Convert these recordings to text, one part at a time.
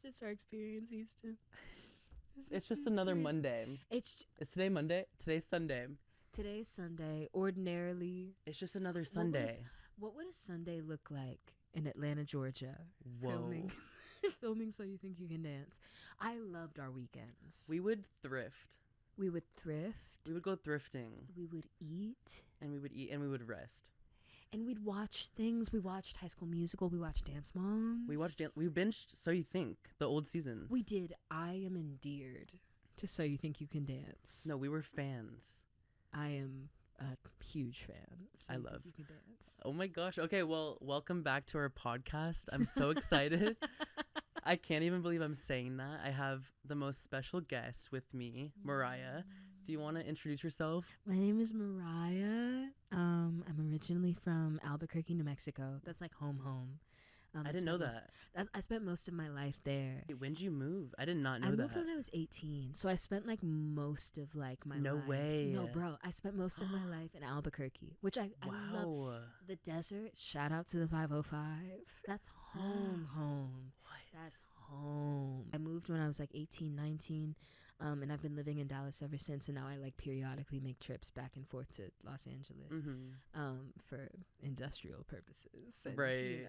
just our experience, Easton. It's just another Monday. Is today Monday? Today's Sunday. Today's Sunday. Ordinarily, it's just another Sunday. What would a Sunday look like in Atlanta, Georgia? Whoa. Filming So You Think You Can Dance. I loved our weekends. We would thrift. We would thrift. We would go thrifting. We would eat. And we would rest. And we'd watch things. We watched High School Musical. We watched Dance Moms. We binged So You Think, the old seasons. We did. I am endeared to So You Think You Can Dance. No, we were fans. I am a huge fan of So You Think You Can Dance. Oh my gosh. Okay, well, welcome back to our podcast. I'm so excited. I can't even believe I'm saying that. I have the most special guest with me, Mariyah. Do you want to introduce yourself? My name is Mariyah. I'm originally from Albuquerque, New Mexico. That's like home. I didn't know that. I spent most of my life there. When did you move? I did not know that. I moved when I was 18. So I spent like most of like my life. No way. No, bro. I spent most of my life in Albuquerque, which I love. The desert. Shout out to the 505. That's home. What? That's home. I moved when I was like 18, 19. And I've been living in Dallas ever since, and now I like periodically make trips back and forth to Los Angeles for industrial purposes and, right,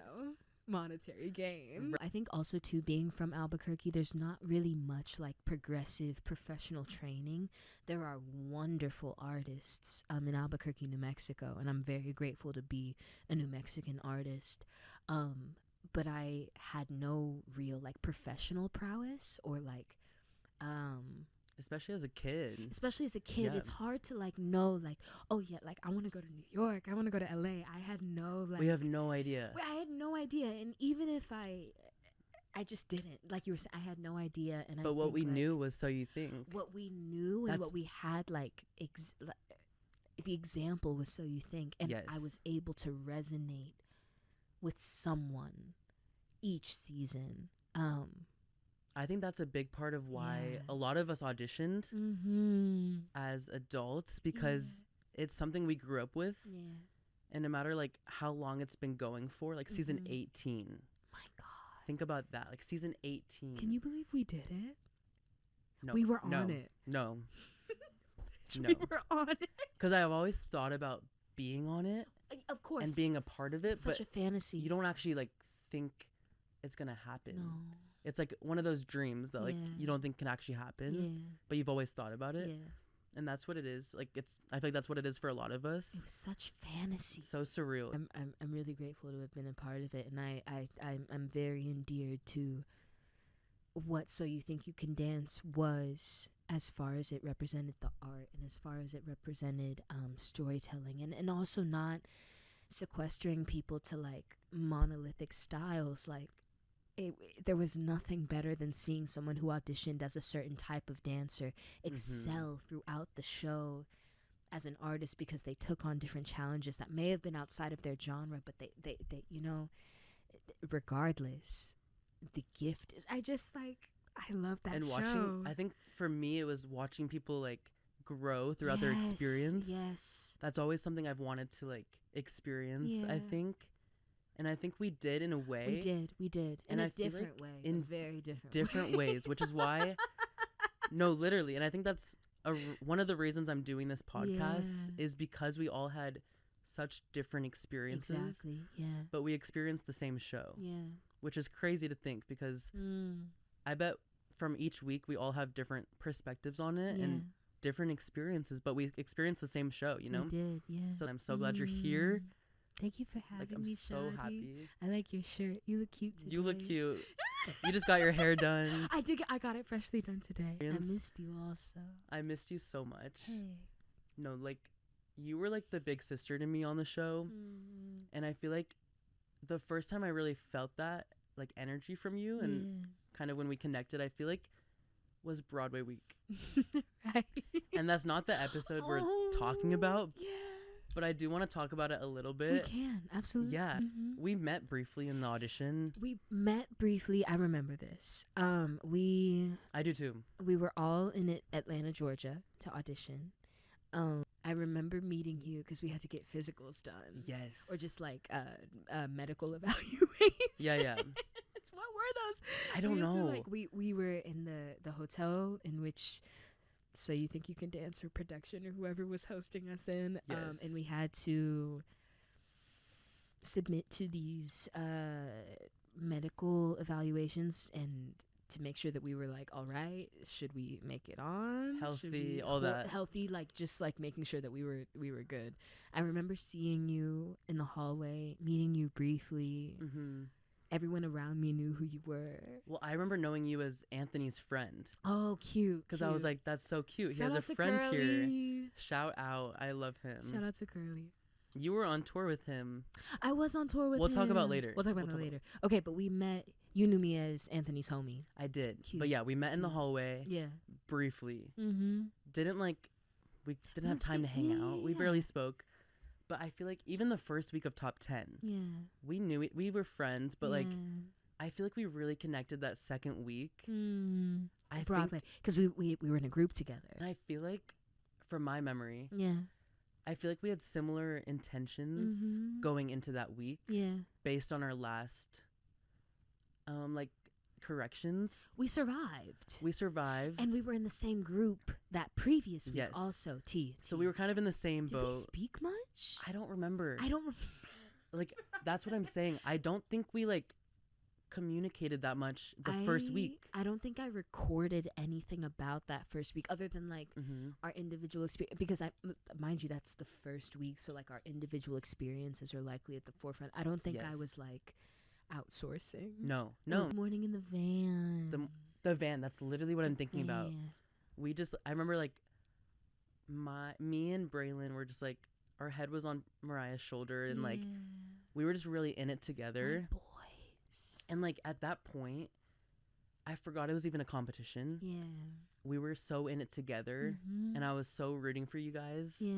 monetary gain. I think also too, being from Albuquerque, there's not really much like progressive professional training. There are wonderful artists in Albuquerque, New Mexico, and I'm very grateful to be a New Mexican artist. But I had no real like professional prowess or like especially as a kid, yeah. It's hard to like know like, oh yeah, like I want to go to New York, I want to go to LA. I had no like, we have no idea. I had no idea. And even if I just didn't, like you were saying, I had no idea. And but what we knew was So You Think. What we knew and what we had like the example was So You Think, and yes. I was able to resonate with someone each season. I think that's a big part of why a lot of us auditioned as adults, because it's something we grew up with. Yeah. And no matter like how long it's been going for, like season 18. My God. Think about that. Like season 18. Can you believe we did it? No. We were on it. No. We were on it. Because I've always thought about being on it. Of course. And being a part of it. It's such a fantasy. You don't actually like think it's going to happen. No. It's like one of those dreams that like you don't think can actually happen, but you've always thought about it. Yeah. And that's what it is. Like I feel like that's what it is for a lot of us. It was such fantasy. So surreal. I'm really grateful to have been a part of it, and I'm very endeared to what So You Think You Can Dance was, as far as it represented the art and as far as it represented storytelling, and also not sequestering people to like monolithic styles. Like there was nothing better than seeing someone who auditioned as a certain type of dancer excel throughout the show as an artist, because they took on different challenges that may have been outside of their genre, but they you know, regardless, the gift is, I love that show. Watching, I think for me it was watching people like grow throughout their experience. Yes. That's always something I've wanted to like experience, I think. And I think we did in a way. We did. In a different way. In very different ways, which is why, no, literally. And I think that's one of the reasons I'm doing this podcast is because we all had such different experiences. Exactly, yeah. But we experienced the same show. Yeah. Which is crazy to think, because I bet from each week we all have different perspectives on it and different experiences, but we experienced the same show, you know? We did, yeah. So I'm so glad you're here. Thank you for having me, I'm so happy. I like your shirt. You look cute today. You look cute. You just got your hair done. I got it freshly done today. I missed you also. I missed you so much. Hey. No, like, you were like the big sister to me on the show. And I feel like the first time I really felt that, like, energy from you and kind of when we connected, I feel like was Broadway week. Right. And that's not the episode we're talking about. Yeah. But I do want to talk about it a little bit. We can, absolutely. Yeah. We met briefly in the audition. We met briefly. I remember this. I do too. We were all in Atlanta, Georgia to audition. I remember meeting you because we had to get physicals done. Yes. Or just like medical evaluation. Yeah. What were else? I don't know. Like we were in the hotel in which So You Think You Can Dance or production or whoever was hosting us in. Yes. And we had to submit to these medical evaluations and to make sure that we were like, all right, should we make it on? Healthy, all that. Healthy, like just like making sure that we were good. I remember seeing you in the hallway, meeting you briefly. Mm-hmm. Everyone around me knew who you were. Well, I remember knowing you as Anthony's friend. Oh, cute. Because I was like, that's so cute. Shout he has a friend Curly. Here. Shout out. I love him. Shout out to Curly. You were on tour with him. I was on tour with him. We'll talk about later. We'll talk about that later. Okay, but we met. You knew me as Anthony's homie. I did. Cute. But yeah, we met in the hallway. Yeah. Briefly. Mm-hmm. We didn't have time to hang out. We barely spoke. But I feel like even the first week of Top 10, we knew it. We were friends, but like, I feel like we really connected that second week. Broadway. Because we were in a group together. And I feel like, from my memory, I feel like we had similar intentions going into that week. Yeah. Based on our last, corrections. We survived. And we were in the same group that previous week also, So we were kind of in the same boat. Did we speak much? I don't remember. Like, that's what I'm saying. I don't think we, communicated that much the first week. I don't think I recorded anything about that first week other than our individual experience, because mind you, that's the first week, so our individual experiences are likely at the forefront. I don't think I was outsourcing. No. Morning in the van. The van, that's literally what I'm thinking about. I remember me and Braylon were just our head was on Mariah's shoulder and we were just really in it together. My boys. And at that point, I forgot it was even a competition. Yeah. We were so in it together and I was so rooting for you guys. Yeah.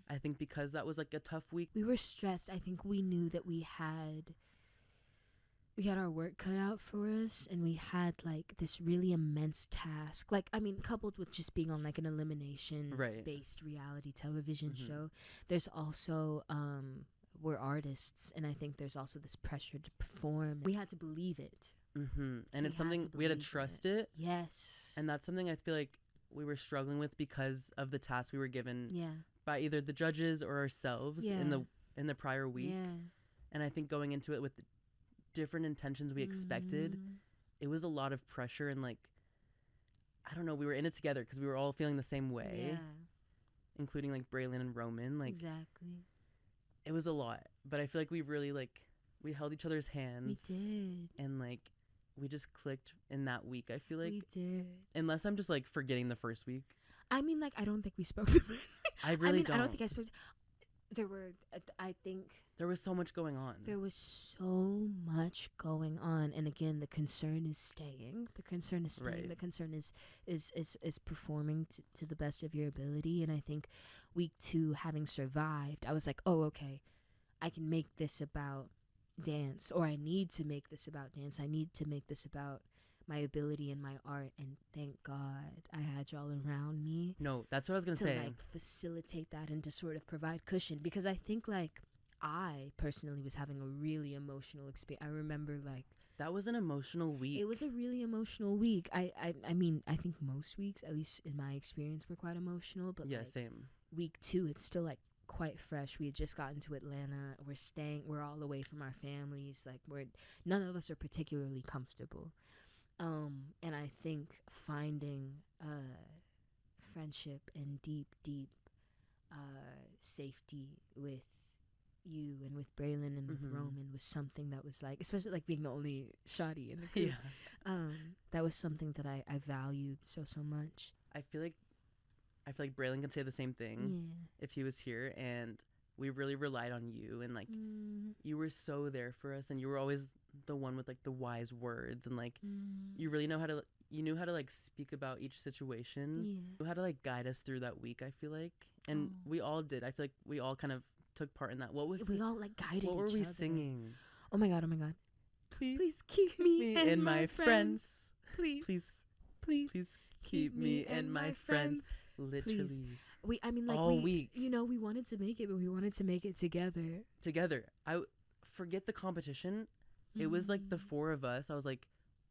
I think because that was a tough week. We were stressed. I think we knew that we had our work cut out for us, and we had this really immense task. Coupled with just being on an elimination based reality television show, there's also we're artists, and I think there's also this pressure to perform. We had to believe it. And it's something we had to trust it. Yes. And that's something I feel like we were struggling with because of the task we were given by either the judges or ourselves in the prior week. Yeah. And I think going into it with different intentions we expected, it was a lot of pressure, and I don't know, we were in it together because we were all feeling the same way, including Braylon and Roman. Exactly. It was a lot, but I feel like we really we held each other's hands. We did. And we just clicked in that week. I feel like we did. Unless I'm just forgetting the first week. I mean, I don't think we spoke. I really don't. I don't think I spoke. There were, I think. There was so much going on. There was so much going on, and again, the concern is staying. The concern is staying. Right. The concern is performing to the best of your ability. And I think week 2, having survived, I was like, oh, okay, I can make this about dance, or I need to make this about dance. I need to make this about my ability and my art, and thank God I had y'all around me. No, that's what I was gonna say. To facilitate that and to sort of provide cushion, because I think I personally was having a really emotional experience. I remember that was an emotional week. It was a really emotional week. I mean, I think most weeks, at least in my experience, were quite emotional. But same. Week 2, it's still quite fresh. We had just gotten to Atlanta. We're all away from our families. None of us are particularly comfortable. And I think finding friendship and deep safety with you and with Braylon and with Roman was something that was especially being the only shawty in the group. That was something that I valued so much. I feel like Braylon can say the same thing if he was here, and we really relied on you, and you were so there for us, and you were always the one with the wise words, and you really knew how to speak about each situation. You knew how to guide us through that week, I feel like. And we all did. I feel like we all kind of took part in that. What was we all guided each other. What were we singing? Oh my god. Please keep me and my friends. Please keep me and my friends. Literally. Please. We week. We wanted to make it, but we wanted to make it together. I forget the competition. It was the 4 of us. I was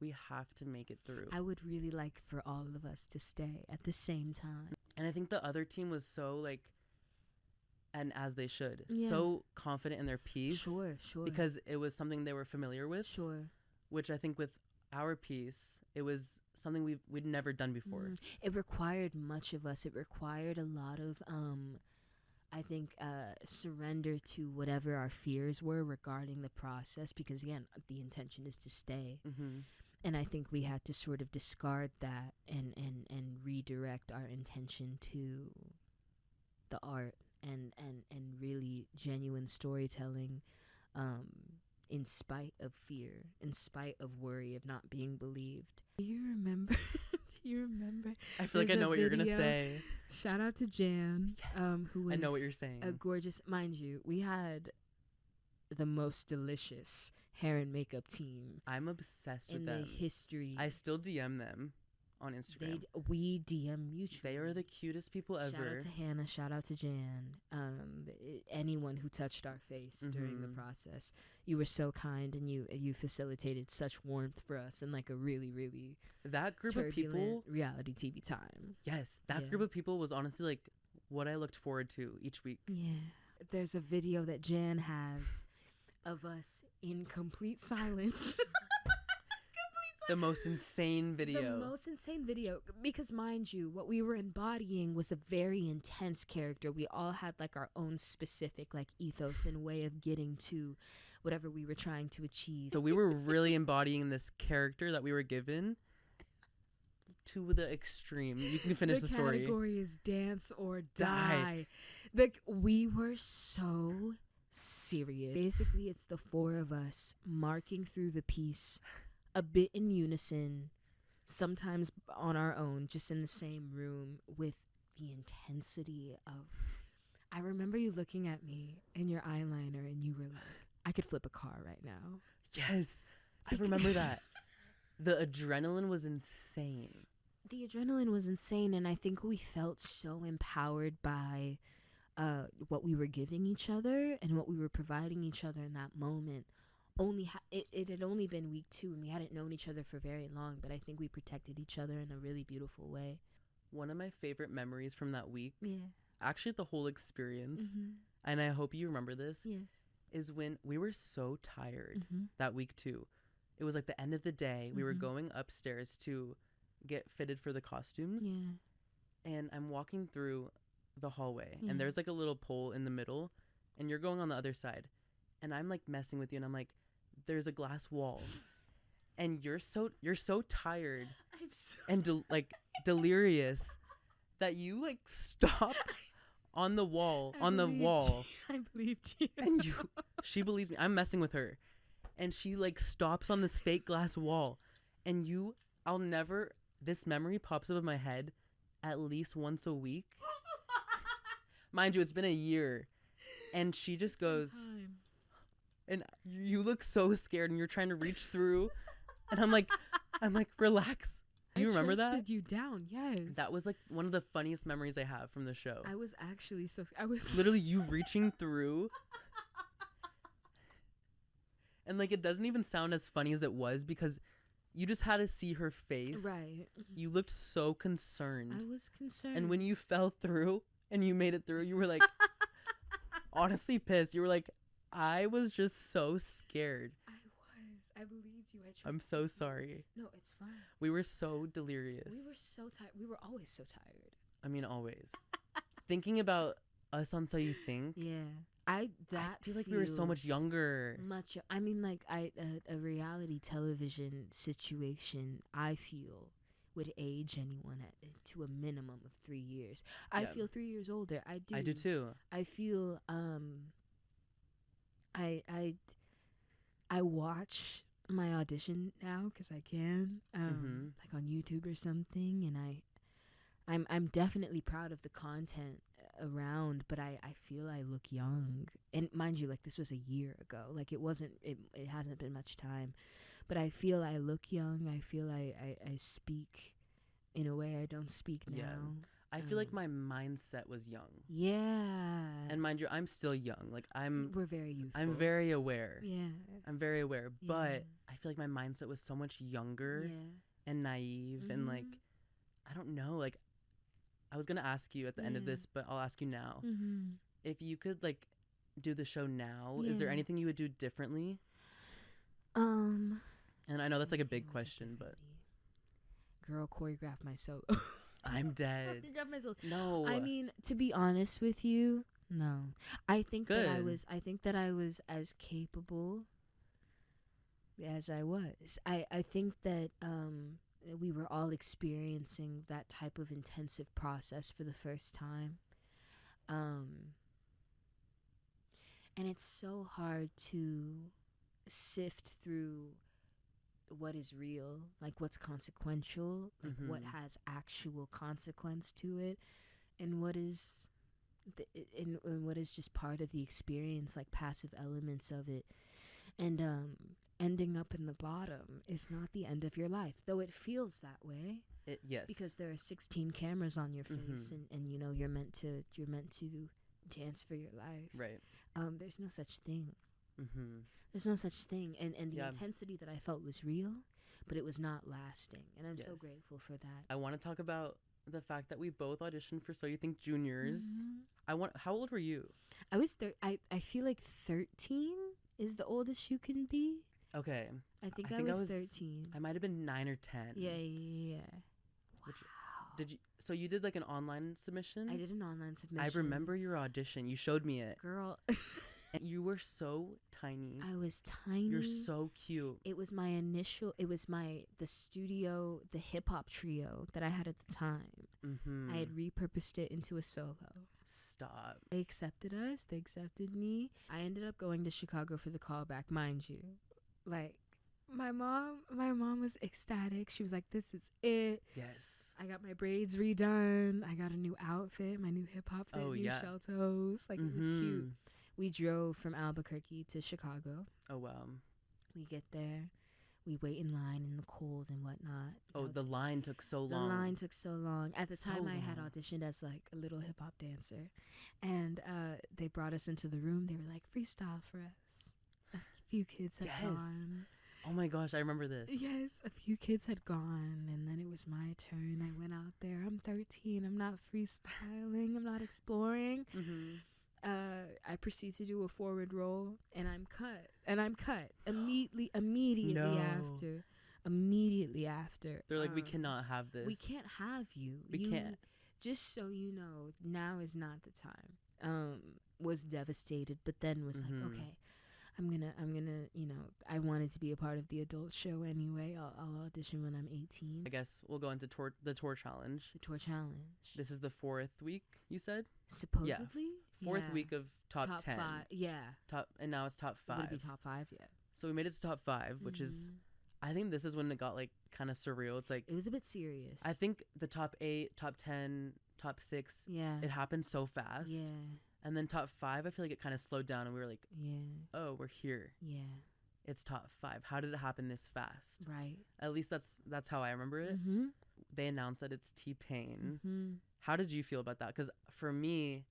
we have to make it through. I would really like for all of us to stay at the same time. And I think the other team was so like, and as they should, Yeah. so confident in their piece. Sure. Because it was something they were familiar with. Sure. Which I think with our piece, it was something we'd never done before. It required much of us. It required a lot of, I think, surrender to whatever our fears were regarding the process. Because, again, the intention is to stay. Mm-hmm. And I think we had to sort of discard that and redirect our intention to the art and really genuine storytelling, in spite of fear, in spite of worry of not being believed. Do you remember? I feel like I know what you're going to say. Shout out to Jan, Yes. who was I know what you're saying. a gorgeous, mind you, we had the most delicious hair and makeup team I'm obsessed with in them. the history. I still DM them on Instagram. We DM mutually. They are the cutest people ever. Shout out to Hannah. Shout out to Jan. Anyone who touched our face during the process. You were so kind, and you facilitated such warmth for us in like a really, really that group of people, reality TV time. Yes, that group of people was honestly like what I looked forward to each week. Yeah. There's a video that Jan has of us in complete silence. The most insane video. The most insane video. Because, mind you, what we were embodying was a very intense character. We all had, like, our own specific, like, ethos and way of getting to whatever we were trying to achieve. So we were really embodying this character that we were given to the extreme. You can finish the story. The category is dance or die. Like, we were so serious. Basically, it's the four of us marking through the piece a bit in unison, sometimes on our own, just in the same room, with the intensity of... I remember you looking at me in your eyeliner and you were like, I could flip a car right now. Yes, I remember that. The adrenaline was insane. The adrenaline was insane, and I think we felt so empowered by what we were giving each other and what we were providing each other in that moment. It had only been week 2 and we hadn't known each other for very long, but I think we protected each other in a really beautiful way. One of my favorite memories from that week, yeah, actually the whole experience, and I hope you remember this, yes, is when we were so tired that week 2. It was like the end of the day. We were going upstairs to get fitted for the costumes, and I'm walking through the hallway, and there's like a little pole in the middle, and you're going on the other side, and I'm like messing with you, and I'm like, there's a glass wall, and you're so tired and delirious that you like stop on the wall I believed you. And she believes me. I'm messing with her, and she like stops on this fake glass wall, and this memory pops up in my head at least once a week. Mind you, it's been a year, and she just goes, and you look so scared, and you're trying to reach through, and I'm like, relax. Do you remember that? I trusted you down, yes. That was like one of the funniest memories I have from the show. I was actually I was literally you reaching through, and like it doesn't even sound as funny as it was because you just had to see her face. Right. You looked so concerned. I was concerned. And when you fell through and you made it through, you were like, honestly pissed. You were like, I was just so scared. I believed you. I'm so sorry. No, it's fine. We were so delirious. We were so tired. We were always so tired. I mean, always. Thinking about us on So You Think. Yeah. I feel like we were so much younger. I mean, like a reality television situation, I feel, would age anyone to a minimum of 3 years. I feel 3 years older. I do too. I feel I watch my audition now because I can, like on YouTube or something, and I'm definitely proud of the content around, but I feel I look young. And mind you, like this was a year ago. Like it hasn't been much time, but I feel I look young. I feel I speak in a way I don't speak now. I feel like my mindset was young. Yeah. And mind you, I'm still young. Like we're very youthful. I'm very aware. Yeah. I'm very aware. Yeah. But I feel like my mindset was so much younger and naive and like, I don't know, like I was gonna ask you at the end of this, but I'll ask you now. If you could like do the show now, is there anything you would do differently? And I know that's like a big question, but girl, choreograph my solo. I'm dead. Choreograph my solo. No. I mean, to be honest with you, no. I think that I was as capable as I was. I think that we were all experiencing that type of intensive process for the first time. And it's so hard to sift through what is real, like what's consequential, like what has actual consequence to it, and what is and what is just part of the experience, like passive elements of it. And ending up in the bottom is not the end of your life, though it feels that way. Yes. Because there are 16 cameras on your face, and you know you're meant to dance for your life. Right. There's no such thing. There's no such thing, and the intensity that I felt was real, but it was not lasting, and I'm so grateful for that. I want to talk about the fact that we both auditioned for So You Think Juniors. How old were you? I was I feel like 13 is the oldest you can be. Okay. I think I was 13. I might have been 9 or 10. Yeah. Wow. Did you? So you did like an online submission? I did an online submission. I remember your audition. You showed me it. Girl. You were so tiny. I was tiny. You're so cute. It was the studio, the hip hop trio that I had at the time. I had repurposed it into a solo. Stop. They accepted us. They accepted me. I ended up going to Chicago for the callback, mind you. Like, my mom was ecstatic. She was like, this is it. Yes. I got my braids redone. I got a new outfit, my new hip hop fit, new shell toes. Like, it was cute. We drove from Albuquerque to Chicago. Oh, wow. We get there. We wait in line in the cold and whatnot. Oh, the line took so long. The line took so long. At the time, I had auditioned as like a little hip hop dancer. And they brought us into the room. They were like, freestyle for us. A few kids had gone. Oh my gosh, I remember this. Yes, a few kids had gone. And then it was my turn. I went out there. I'm 13. I'm not freestyling. I'm not exploring. I proceed to do a forward roll, and I'm cut immediately after. Immediately after. They're like, we cannot have this. We can't have you. We can't. Just so you know, now is not the time. Was devastated, but then was like, okay, I'm gonna, you know, I wanted to be a part of the adult show anyway. I'll audition when I'm 18. I guess we'll go into the tour challenge. The tour challenge. This is the 4th week, you said? Supposedly? Yeah. 4th week of top 10. 5. Yeah. And now it's top 5. Would it be top 5? Yeah. So we made it to top 5, which is, I think this is when it got like kind of surreal. It's like, it was a bit serious. I think the top 8, top 10, top 6, it happened so fast. Yeah. And then top 5, I feel like it kind of slowed down, and we were like, oh, we're here. Yeah. It's top 5. How did it happen this fast? Right. At least that's how I remember it. They announced that it's T-Pain. How did you feel about that? Because for me,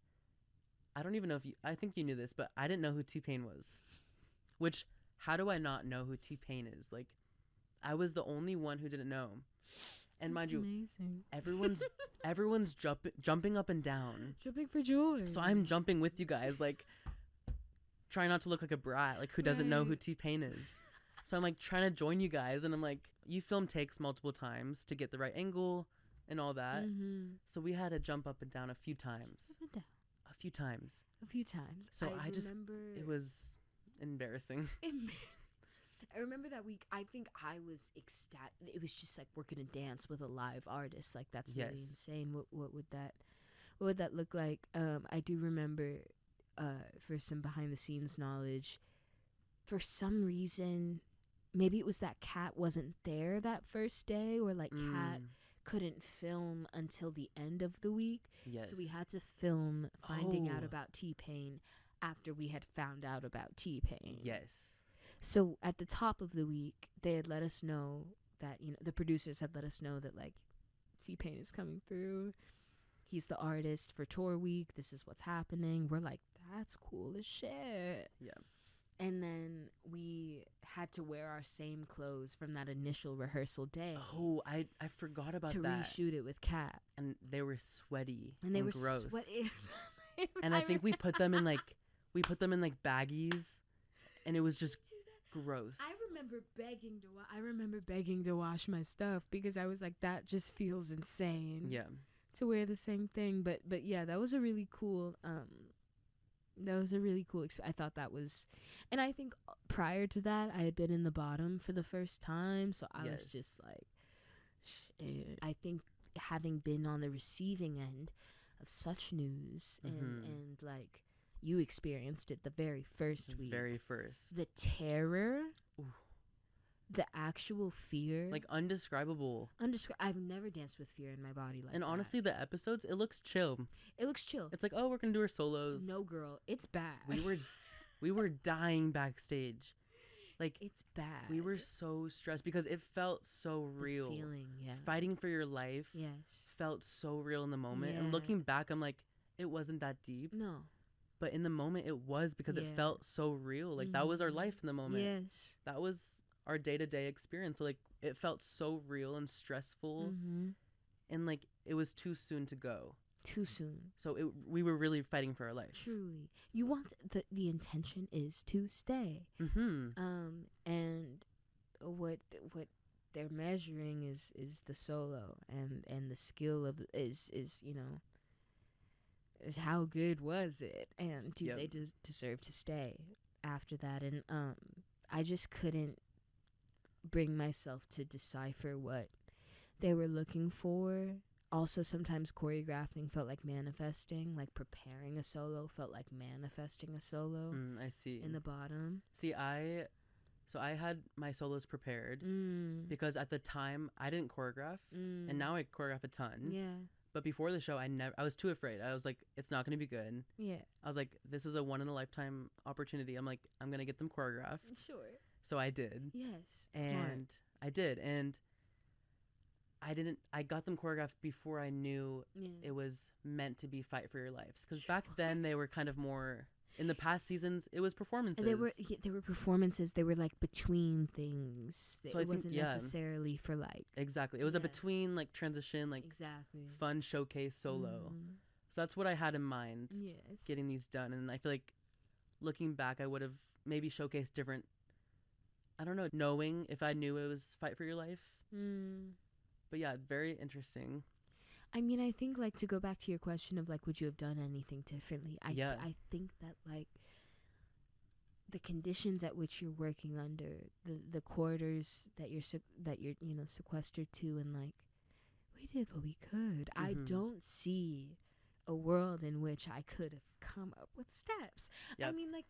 I don't even know I think you knew this, but I didn't know who T-Pain was. Which, how do I not know who T-Pain is? Like, I was the only one who didn't know. And mind you, everyone's jumping up and down. Jumping for joy. So I'm jumping with you guys, like, trying not to look like a brat, like, who doesn't know who T-Pain is. So I'm, like, trying to join you guys, and I'm like, you film takes multiple times to get the right angle and all that. So we had to jump up and down a few times. Up and down. A few times. A few times. So it was embarrassing. I remember that week, I think I was ecstatic. It was just like we're going to dance with a live artist. Like, that's really insane. What would that look like? I do remember, for some behind the scenes knowledge, for some reason, maybe it was that Kat wasn't there that first day, or like Kat couldn't film until the end of the week. Yes. So we had to film finding out about T-Pain after we had found out about T-Pain. Yes. So at the top of the week, they had let us know that, you know, the producers had let us know that, like, T-Pain is coming through. he's the artist for tour week. This is what's happening. We're like, that's cool as shit. Yeah. And then we had to wear our same clothes from that initial rehearsal day. Oh, I forgot about to that. reshoot it with Kat. And they were sweaty and they were gross. Sweaty. And I think we put them in like baggies, and it was just gross. I remember begging to wash my stuff because I was like, that just feels insane. Yeah. To wear the same thing, but yeah, that was a really cool I thought that was, and I think prior to that I had been in the bottom for the first time, so I was just like, shit. I think having been on the receiving end of such news and like you experienced it the very first week, the terror, the actual fear, like undescribable. I've never danced with fear in my body like that. And honestly, the episodes, it looks chill. It's like, oh, we're gonna do our solos. No, girl, it's bad. We were dying backstage. Like, it's bad. We were so stressed because it felt so real. The feeling, yeah. Fighting for your life, felt so real in the moment. And looking back, I'm like, it wasn't that deep. No. But in the moment, it was because it felt so real. Like, that was our life in the moment. Yes. That was our day-to-day experience. So, like, it felt so real and stressful. And, like, it was too soon to go. Too soon. So we were really fighting for our life. Truly. You want the intention is to stay. And what they're measuring is the solo and the skill of is you know, is how good was it, and do they deserve to stay after that. And I just couldn't bring myself to decipher what they were looking for. Also, sometimes choreographing felt like manifesting, like preparing a solo felt like manifesting a solo. I see. In the bottom. See, I had my solos prepared because at the time I didn't choreograph, and now I choreograph a ton. Yeah. But before the show, I was too afraid. I was like, it's not going to be good. Yeah. I was like, this is a one-in-a-lifetime opportunity. I'm like, I'm going to get them choreographed. Sure. So I did. Yes. And smart. I did. And I got them choreographed before I knew it was meant to be fight for your lives. Because back then they were kind of more, in the past seasons, it was performances. They were performances. They were like between things. So it wasn't necessarily for like. Exactly. It was a between like transition, like fun showcase solo. So that's what I had in mind. Yes. Getting these done. And I feel like looking back, I would have maybe showcased different, I don't know, knowing if I knew it was fight for your life. But yeah, very interesting. I mean, I think like to go back to your question of like, would you have done anything differently? I think that like the conditions at which you're working under, the quarters that you're you know sequestered to, and like we did what we could. I don't see a world in which I could have come up with steps. I mean, like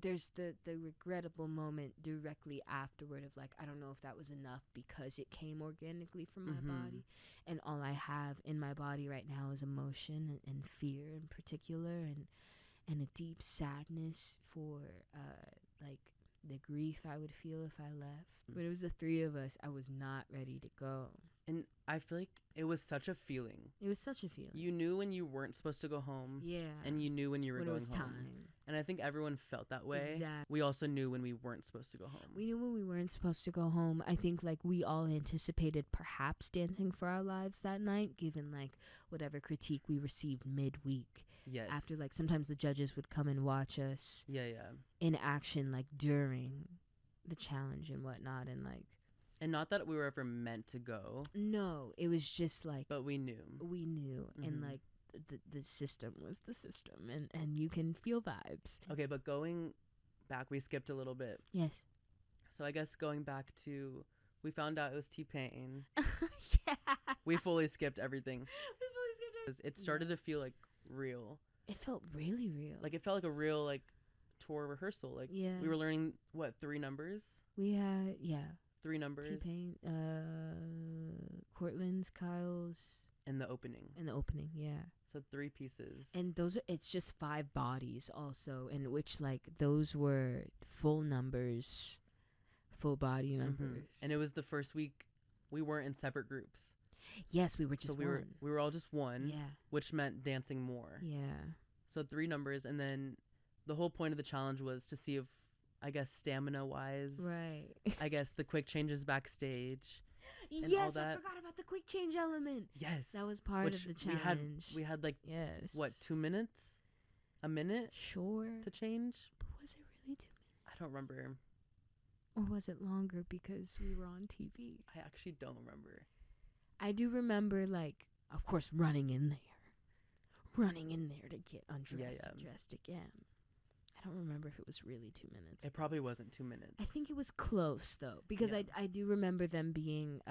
there's the regrettable moment directly afterward of like, I don't know if that was enough because it came organically from my body, and all I have in my body right now is emotion and fear in particular, and a deep sadness for like the grief I would feel if I left. When it was the three of us, I was not ready to go. And I feel like it was such a feeling. It was such a feeling. You knew when you weren't supposed to go home. Yeah. And you knew when you were going home. It was time. And I think everyone felt that way. Exactly. We also knew when we weren't supposed to go home. We knew when we weren't supposed to go home. I think like we all anticipated perhaps dancing for our lives that night, given like whatever critique we received midweek. Yes. After like sometimes the judges would come and watch us. Yeah. In action, like during the challenge and whatnot, and like. And not that we were ever meant to go. No, it was just like. But we knew. And like. The system was the system, and you can feel vibes. Okay, but going back, we skipped a little bit. Yes. So I guess going back to, we found out it was T-Pain. Yeah. We fully skipped everything. It started to feel like real. It felt really real. Like it felt like a real like tour rehearsal. Like we were learning 3 numbers. We had 3 numbers. T-Pain, Cortland's, Kyle's. In the opening, yeah. So 3 pieces. And it's just 5 bodies also, in which like those were full numbers, full body numbers. And it was the first week we weren't in separate groups. Yes, we were just one. We were all just one. Yeah. Which meant dancing more. Yeah. So 3 numbers, and then the whole point of the challenge was to see if, I guess, stamina wise, right. I guess the quick changes backstage. Yes, I forgot about the quick change element. Yes, that was part of the challenge. We had like, yes, what, 2 minutes, a minute, sure, to change. But was it really 2 minutes? I don't remember. Or was it longer because we were on TV? I actually don't remember. I do remember, like, of course, running in there to get undressed and dressed again. I don't remember if it was really 2 minutes. It probably wasn't 2 minutes. I think it was close, though, because I do remember them being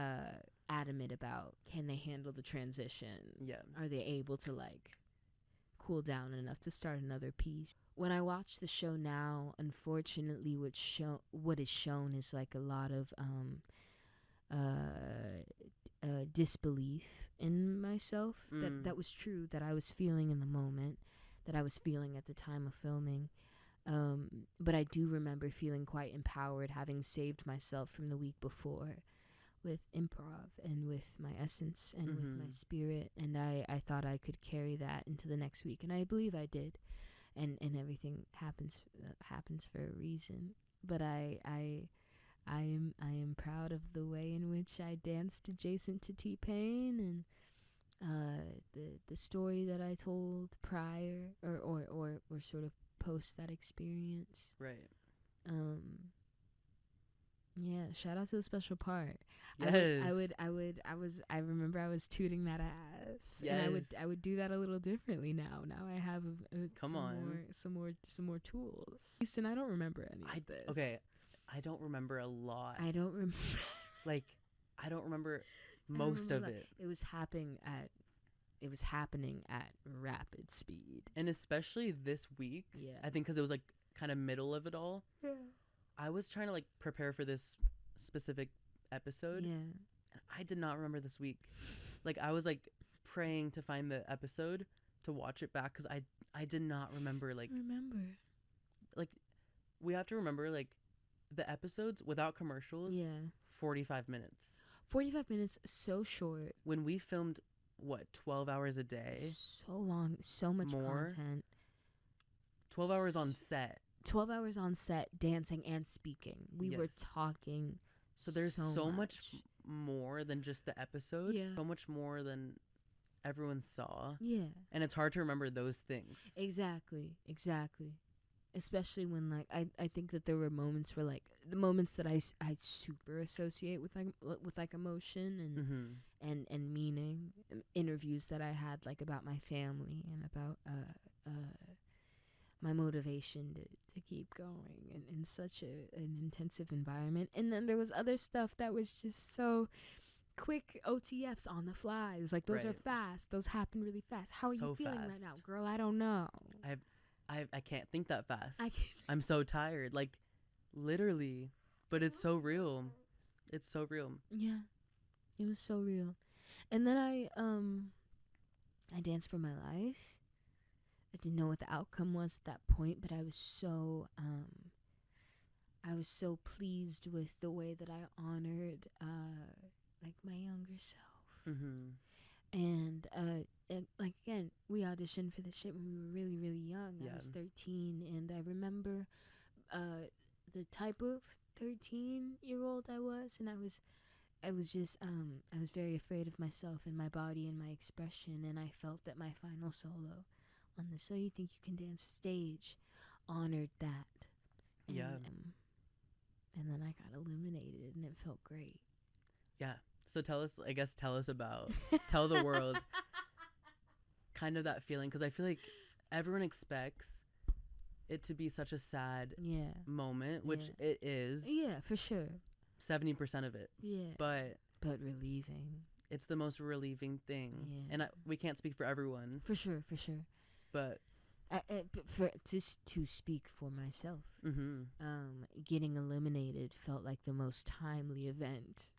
adamant about, can they handle the transition? Yeah. Are they able to, like, cool down enough to start another piece? When I watch the show now, unfortunately, what is shown is, like, a lot of disbelief in myself. That was true, that I was feeling in the moment, that I was feeling at the time of filming. But I do remember feeling quite empowered, having saved myself from the week before with improv and with my essence and with my spirit. And I thought I could carry that into the next week. And I believe I did. And everything happens for a reason. But I am proud of the way in which I danced adjacent to T-Pain, and the story that I told prior or sort of post that experience. Right. Yeah, shout out to the special part. Yes. I remember I was tooting that ass. Yes. And I would do that a little differently now. Now I have some more tools. Houston, I don't remember any of this. Okay. I don't remember a lot. I don't remember. Like, I don't remember most of it. It was happening at rapid speed. And especially this week. Yeah. I think because it was like kind of middle of it all. Yeah. I was trying to like prepare for this specific episode. Yeah. And I did not remember this week. Like, I was like praying to find the episode to watch it back because I did not remember. Like, like, we have to remember, like, the episodes without commercials. Yeah. 45 minutes. 45 minutes, so short. When we filmed, what, 12 hours a day? So long, so much content. 12 hours on set. 12 hours on set, dancing and speaking. We were talking. So there's so much more than just the episode. Yeah. So much more than everyone saw. Yeah. And it's hard to remember those things. Exactly. Especially when, like, I think that there were moments where, like, the moments that I super associate with emotion and meaning, interviews that I had, like, about my family and about my motivation to keep going in such an intensive environment. And then there was other stuff that was just so quick OTFs on the fly. It was like, those are fast. Those happen really fast. How are you feeling right now? Girl, I don't know. I can't think that fast. I'm so tired. Like, literally. But it's so real. It's so real. Yeah. It was so real. And then I danced for my life. I didn't know what the outcome was at that point, but I was so pleased with the way that I honored like my younger self. And like, again, we auditioned for this shit when we were really, really young. I was 13, and I remember the type of 13-year-old I was, and I was very afraid of myself and my body and my expression, and I felt that my final solo on the So You Think You Can Dance stage honored that. And, and then I got eliminated, and it felt great. Yeah. So tell us about, tell the world kind of that feeling, because I feel like everyone expects it to be such a sad moment, which it is. Yeah, for sure. 70% of it. Yeah. But relieving. It's the most relieving thing. Yeah. And we can't speak for everyone. For sure. But to speak for myself, getting eliminated felt like the most timely event,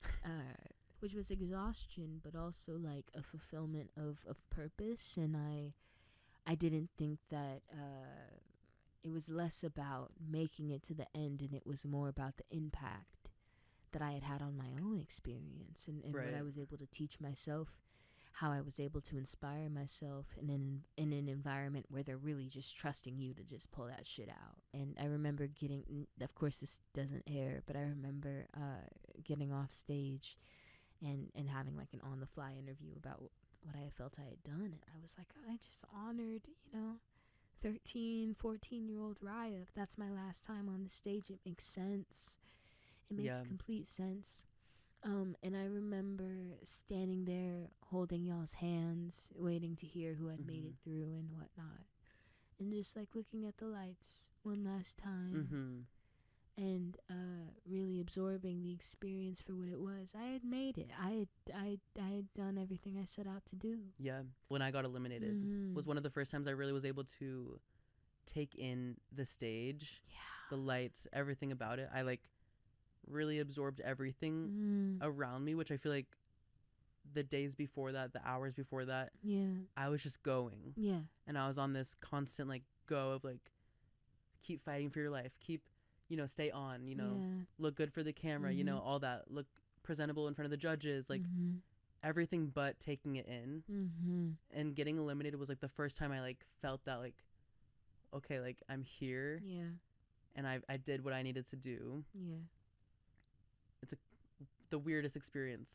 which was exhaustion, but also like a fulfillment of purpose. And I didn't think that it was less about making it to the end, and it was more about the impact that I had on my own experience, and what I was able to teach myself, how I was able to inspire myself in an environment where they're really just trusting you to just pull that shit out. And I remember of course this doesn't air, but I remember getting off stage and having like an on the fly interview about what I felt I had done. And I was like, I just honored, 13, 14-year-old Raya. If that's my last time on the stage, it makes sense. It makes complete sense. And I remember standing there holding y'all's hands, waiting to hear who had made it through and whatnot. And just like looking at the lights one last time and really absorbing the experience for what it was. I had made it. I had done everything I set out to do. Yeah. When I got eliminated was one of the first times I really was able to take in the stage, the lights, everything about it. I like really absorbed everything around me, which I feel like the days before that, the hours before that, I was just going. Yeah. And I was on this constant like go of like keep fighting for your life, keep, stay on, look good for the camera, all that, look presentable in front of the judges, like everything but taking it in. And getting eliminated was like the first time I like felt that like, okay, like I'm here. Yeah. And I did what I needed to do. Yeah. It's the weirdest experience.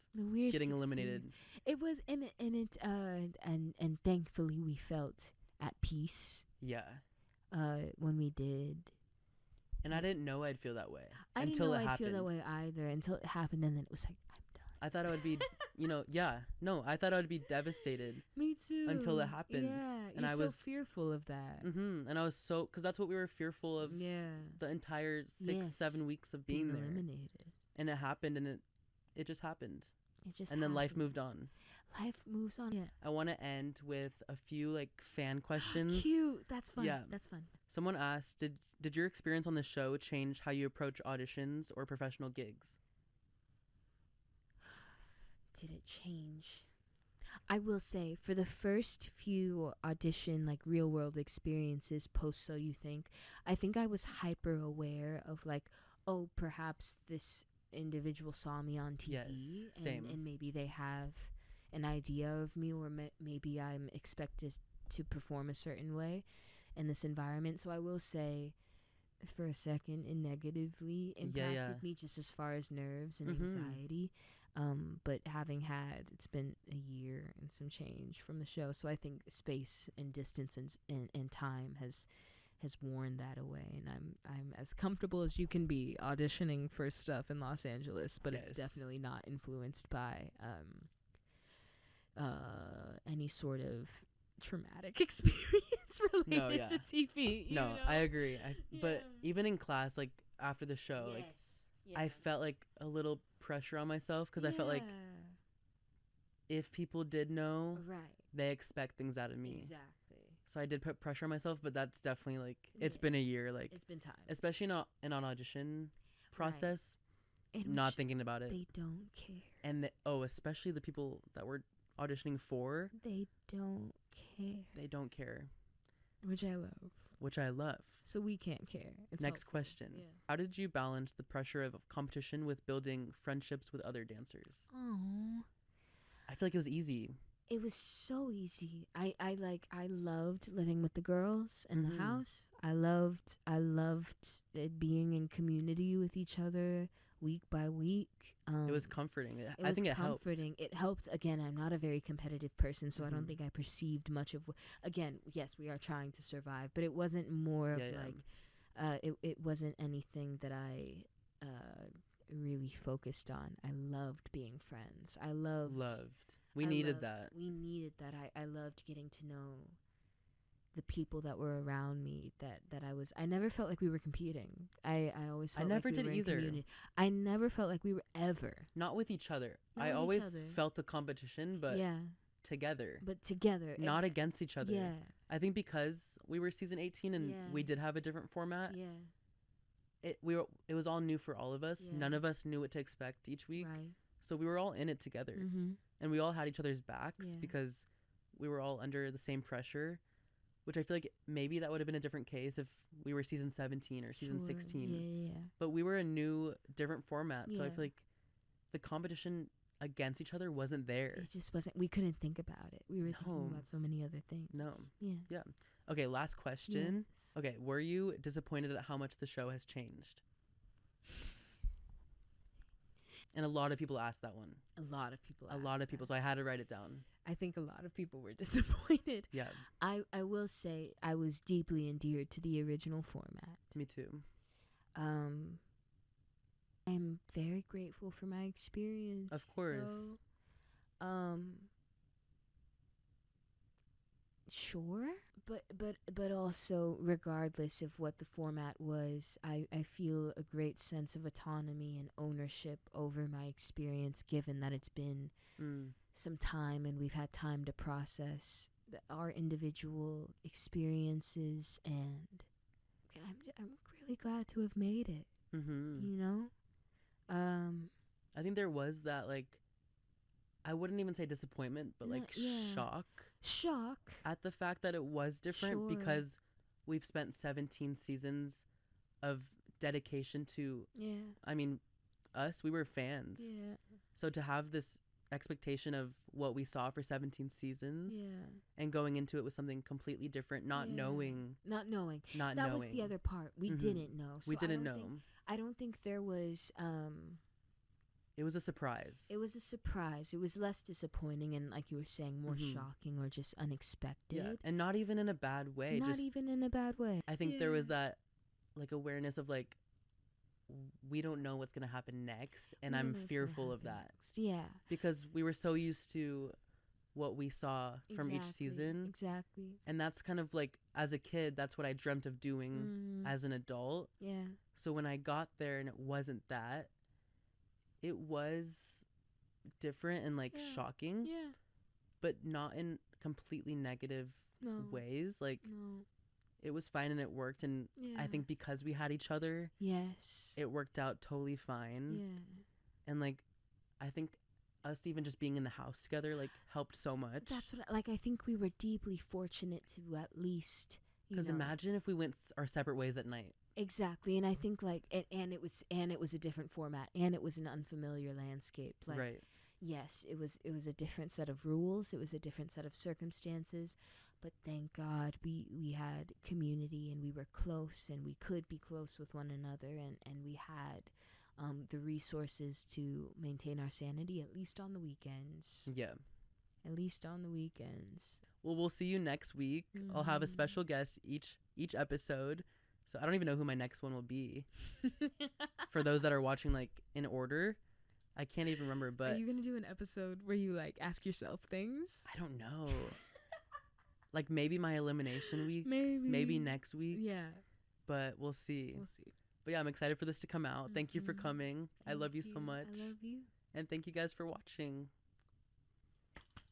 Getting eliminated. It was, and thankfully we felt at peace. Yeah. When we did. And I didn't know I'd feel that way until it happened. I didn't know I'd feel that way either until it happened, and then it was like, I'm done. I thought I would be, I thought I would be devastated. Me too. Until it happened. Yeah, and I was so fearful of that. And I was because that's what we were fearful of. Yeah. The entire 6-7 weeks of being there. Eliminated. And it happened, and it just happened. And then life moved on. Life moves on. Yeah. I want to end with a few like fan questions. Cute. That's fun. Yeah. That's fun. Someone asked, did your experience on the show change how you approach auditions or professional gigs? Did it change? I will say, for the first few audition, like real world experiences post So You Think, I think I was hyper aware of like, oh, perhaps this individual saw me on TV. Yes, same. And maybe they have an idea of me, or maybe I'm expected to perform a certain way in this environment. So I will say, for a second, it negatively impacted me, just as far as nerves and anxiety. But it's been a year and some change from the show, so I think space and distance and time has worn that away, and I'm as comfortable as you can be auditioning for stuff in Los Angeles, but it's definitely not influenced by any sort of traumatic experience related to TV. No, I agree. But even in class, like after the show, like I felt like a little pressure on myself because I felt like if people did know, they expect things out of me. Exactly. So I did put pressure on myself, but that's definitely like it's been a year. Like it's been time, especially in an audition process. Not thinking about it. They don't care. And especially the people that we're auditioning for. They don't care. They don't care. Which I love. So we can't care. It's Next helpful. question. Yeah. How did you balance the pressure of competition with building friendships with other dancers? Oh, I feel like it was easy. It was so easy. I loved living with the girls in the house. I loved it being in community with each other week by week. It was comforting. I think it helped. It helped. Again, I'm not a very competitive person, so I don't think I perceived much of. Again, yes, we are trying to survive, but it wasn't more of like. It wasn't anything that I really focused on. I loved being friends. We needed that. I loved getting to know the people that were around me, that I never felt like we were competing. I always felt like we were in community. I never felt like we were ever. Not with each other. I always felt the competition, but together. Not against each other. Yeah. I think because we were season 18 and we did have a different format. Yeah. It was all new for all of us. Yeah. None of us knew what to expect each week. Right. So we were all in it together. And we all had each other's backs because we were all under the same pressure. which I feel like maybe that would have been a different case if we were season 17 or season 16. Yeah. But we were a new, different format. So I Yeah. feel like the competition against each other wasn't there. It just wasn't. We couldn't think about it. We were thinking about so many other things. No. Yeah. Yeah. Okay, last question. Yes. Okay, were you disappointed at how much the show has changed? And a lot of people asked that one. A lot of people. A lot of people. So I had to write it down. I think a lot of people were disappointed. Yeah. I will say I was deeply endeared to the original format. Me too. I'm very grateful for my experience. Of course. So, sure, but also regardless of what the format was, I feel a great sense of autonomy and ownership over my experience, given that it's been some time and we've had time to process our individual experiences, and I'm really glad to have made it. You know, I think there was that, like, I wouldn't even say disappointment, but like shock at the fact that it was different, because we've spent 17 seasons of dedication to, I mean, we were fans. So to have this expectation of what we saw for 17 seasons and going into it with something completely different, not knowing. That was the other part. We didn't know. So we didn't know. I don't think there was it was a surprise. It was a surprise. It was less disappointing and, like you were saying, more shocking or just unexpected. Yeah, and not even in a bad way. Even in a bad way. I think there was that, like, awareness of, like, we don't know what's going to happen next, and I'm fearful of that. Yeah. Because we were so used to what we saw from each season. Exactly. And that's kind of like, as a kid, that's what I dreamt of doing as an adult. Yeah. So when I got there and it wasn't that, it was different and, like, shocking. Yeah. But not in completely negative ways. Like, it was fine and it worked. And I think because we had each other, it worked out totally fine. Yeah. And, like, I think us even just being in the house together, like, helped so much. That's what, like, I think we were deeply fortunate to at least, because imagine if we went our separate ways at night. Exactly. And I think, like, and it was a different format, and it was an unfamiliar landscape. Like, right. Yes, it was a different set of rules. It was a different set of circumstances. But thank God we had community, and we were close, and we could be close with one another, and we had the resources to maintain our sanity, at least on the weekends. Yeah. At least on the weekends. Well, we'll see you next week. I'll have a special guest each episode. So I don't even know who my next one will be. For those that are watching, like, in order, I can't even remember. But are you gonna do an episode where you, like, ask yourself things? I don't know. Like, maybe my elimination week. Maybe next week. Yeah. But we'll see. But yeah, I'm excited for this to come out. Thank you for coming. I love you so much. I love you. And thank you guys for watching.